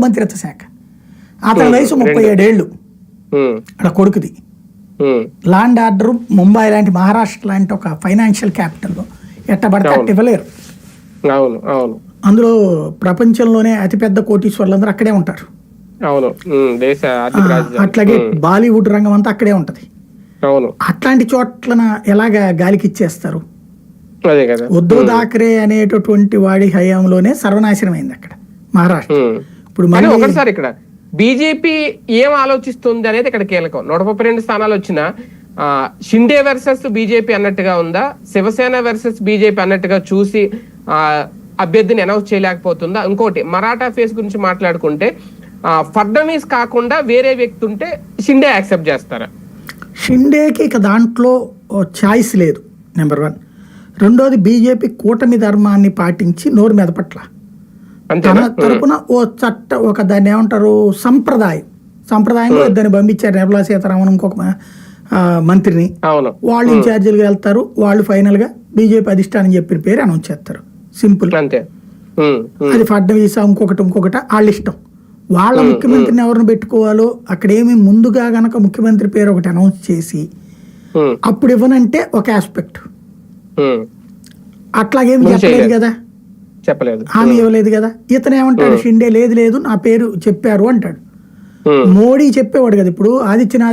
హోంమంత్రిత్వ శాఖ. అతని వయసు 37 ఏళ్ళు అక్కడ కొడుకుది. లాండ్ ఆర్డర్ ముంబై లాంటి మహారాష్ట్ర లాంటి ఒక ఫైనాన్షియల్ క్యాపిటల్లో ఎట్టబడితే అట్ట ఇవ్వలేరు. అందులో ప్రపంచంలోనే అతిపెద్ద కోటీశ్వర్లందరూ అక్కడే ఉంటారు. అట్లాగే బాలీవుడ్ రంగం అంతా అక్కడే ఉంటది. అట్లాంటి చోట్ల ఎలాగా గాలికి ఇచ్చేస్తారు? ఉద్ధవ్ థాకరే అనేటటువంటి వాడి హయాంలోనే సర్వనాశనం అయింది అక్కడ మహారాష్ట్ర. ఇప్పుడు ఒకసారి ఇక్కడ బీజేపీ ఏం ఆలోచిస్తుంది అనేది ఇక్కడ కీలకం. 132 స్థానాలు వచ్చిన షిండే వర్సెస్ బీజేపీ అన్నట్టుగా ఉందా, శివసేన వర్సెస్ బీజేపీ అన్నట్టుగా చూసి అభ్యర్థిని అనౌన్స్ చేయలేకపోతుందా? ఇంకోటి మరాఠా ఫేస్ గురించి మాట్లాడుకుంటే ఫడ్నవీస్ కాకుండా వేరే వ్యక్తి ఉంటే షిండే యాక్సెప్ట్ చేస్తారా? షిండేకి ఇక దాంట్లో ఛాయిస్ లేదు, నెంబర్ 1. రెండోది బీజేపీ కూటమి ధర్మాన్ని పాటించి నోరు మీద పట్ల తన తరపున ఒక దాన్ని ఏమంటారు సంప్రదాయంగా దాన్ని పంపించారు. నిర్మలా సీతారామన్ ఇంకొక మంత్రిని, వాళ్ళు ఇన్ఛార్జీలుగా వెళ్తారు. వాళ్ళు ఫైనల్ గా బీజేపీ అధిష్టానం చెప్పిన పేరు అనౌన్స్ చేస్తారు. సింపుల్. అది ఫడ్నవీస్ ఇంకొకటి వాళ్ళ ఇష్టం. వాళ్ళ ముఖ్యమంత్రిని ఎవరిని పెట్టుకోవాలో అక్కడ ఏమి ముందుగా గనక ముఖ్యమంత్రి పేరు ఒకటి అనౌన్స్ చేసి అప్పుడు ఇవ్వనంటే ఒక ఆస్పెక్ట్, అట్లాగేమి చెప్పలేదు కదా, హామీ ఇవ్వలేదు కదా. ఇతను ఏమంటాడు, షిండే లేదు నా పేరు చెప్పారు అంటాడు. మోడీ చెప్పేవాడు కదా. ఇప్పుడు ఆదిత్యనాథ్